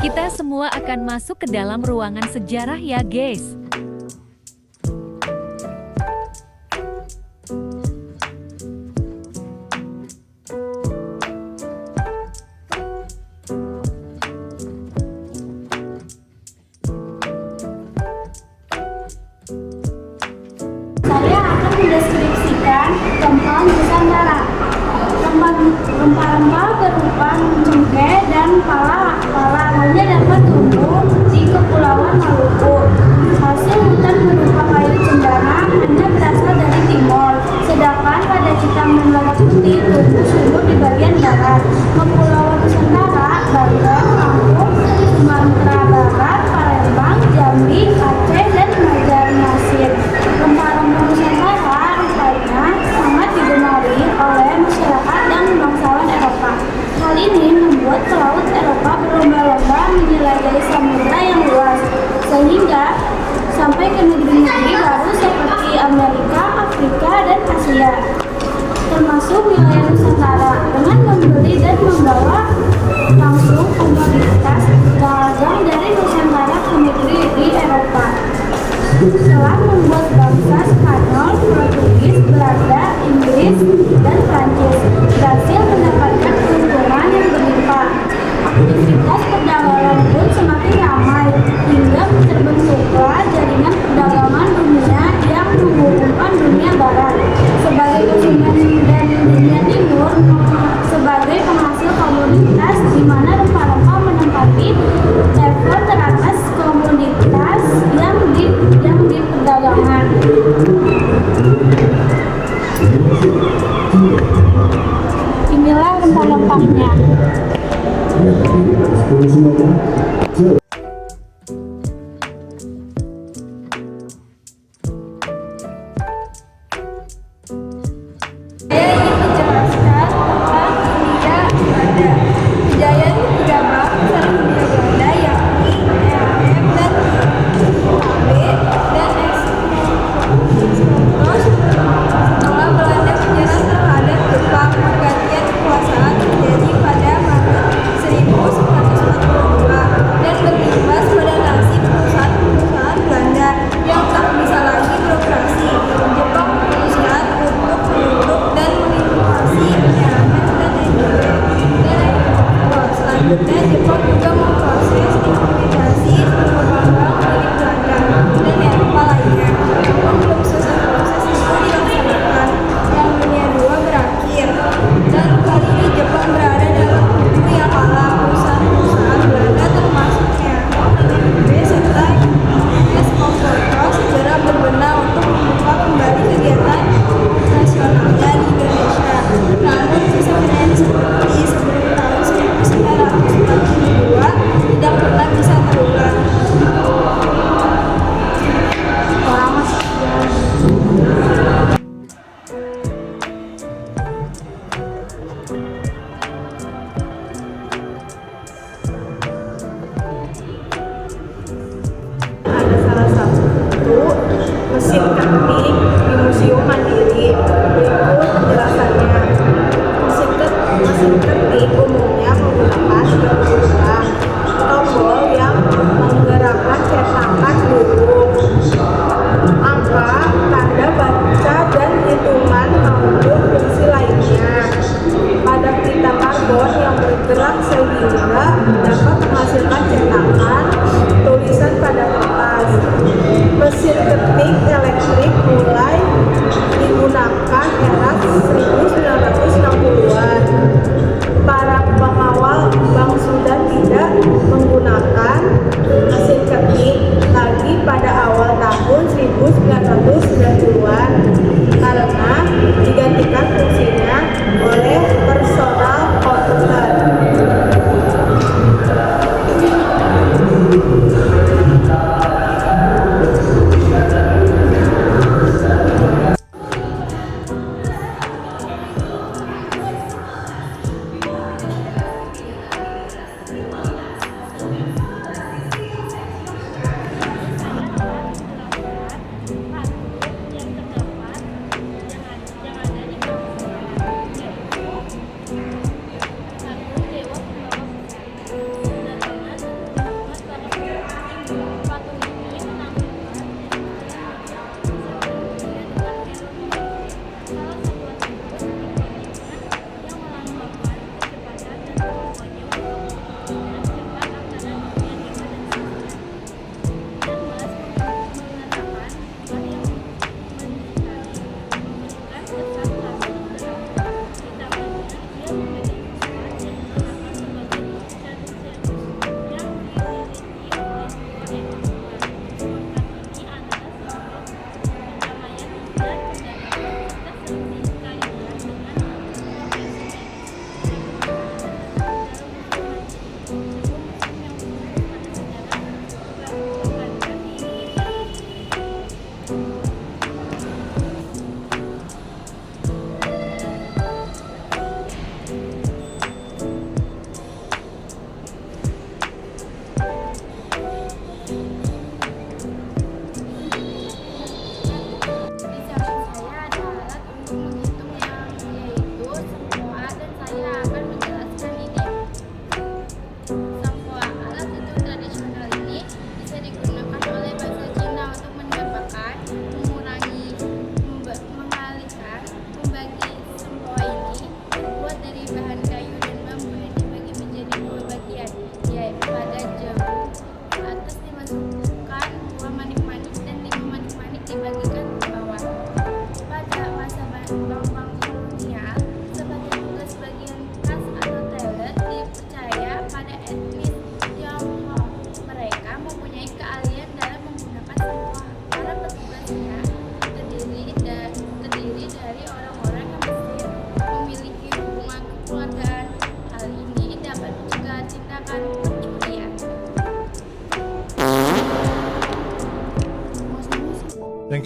Kita semua akan masuk ke dalam ruangan sejarah ya guys. Saya akan mendeskripsikan rempah Nusantara. Rempah-rempah berupa cengkeh dan pala hanya dapat tumbuh di Kepulauan Maluku. Hasil hutan berupa kayu cendana hanya berasal dari timur, sedangkan pada Citang dan Lada Putih tumbuh subur di bagian barat. Kepulauan Nusantara, Banten, Lampung, Sumatera Barat, Palembang, Jambi, Aceh, dan Banjarmasin. Rempah-rempah Nusantara rupanya sangat digemari oleh masyarakat dan bangsawan Eropa. Hal ini membuat pelaut Eropa berlomba-lomba menjelajahi samudera yang luas, sehingga sampai ke negeri-negeri baru seperti Amerika, Afrika, dan Asia, termasuk wilayah Nusantara, dengan membeli dan membawa langsung komoditas dagang dari Nusantara ke negeri di Eropa. Setelah membuat bangsa Spanyol, Portugis, Belanda, Inggris, dan Prancis berhasil mendapatkan keuntungan yang berlimpah. Aktivitas perdagangan pun semakin ramai, hingga terbentuklah jaringan perdagangan dunia yang menghubungkan dunia barat sebagai konsumen dan dunia timur sebagai penghasil komoditas, di mana rempah-rempah menempati level teratas komoditas yang di perdagangan. Inilah rempah-rempahnya. Saya ingin menjelaskan tentang Hindia Belanda. Kejayaan Hindia Belanda yakni EAM dan AB dan ekspos setelah Belanda menyerah terhadap Jepang. Pergantian kekuasaan terjadi pada Maret 1942 dan berimbas pada nasib perusahaan-perusahaan Belanda yang tak bisa lagi beroperasi. Jepang memutuskan untuk menutup dan menginvasi EAM dan NDB dan ekspor. Selanjutnya Jepang juga memproses intimidasi pengembang milik Belanda dan Eropa lainnya. Namun belum selesai proses itu dilaksanakan, Perang Dunia II berakhir, dan kali ini Jepang berada dalam kubu yang kalah. Perusahaan-perusahaan Belanda termasuk EAM dan NDB serta US Comforter segera berbenah untuk membuka kembali kegiatan nasionalnya di Indonesia. Namun kisah-kisah seperti sebelum tahun 1942 tidak pernah bisa terulang. Ada salah satu mesin ketik di Museum Mandiri. Berikut penjelasannya. Mesin ketik umumnya menggunakan dua lubang tombol yang menggerakkan cetakan huruf, angka, tanda baca, dan hitungan maupun fungsi lainnya. Pada pita karbon yang bergerak sehingga dapat menghasilkan cetakan tulisan pada kertas. Mesin ketik elektrik mulai digunakan era 1960-an. Para pengawal bank Sudan tidak menggunakan mesin ketik lagi pada awal tahun 1990-an karena digantikan fungsinya oleh personal komputer.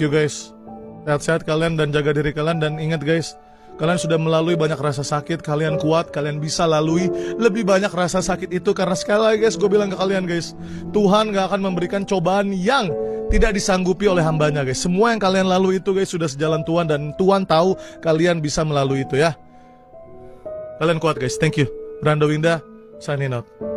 Thank you guys. Sehat-sehat kalian dan jaga diri kalian. Dan ingat guys, kalian sudah melalui banyak rasa sakit. Kalian kuat, kalian bisa lalui lebih banyak rasa sakit itu. Karena sekali lagi guys, gue bilang ke kalian guys, Tuhan gak akan memberikan cobaan yang tidak disanggupi oleh hambanya guys. Semua yang kalian lalui itu guys sudah sejalan Tuhan. Dan Tuhan tahu kalian bisa melalui itu ya. Kalian kuat guys, thank you. Brando Winda, signing out.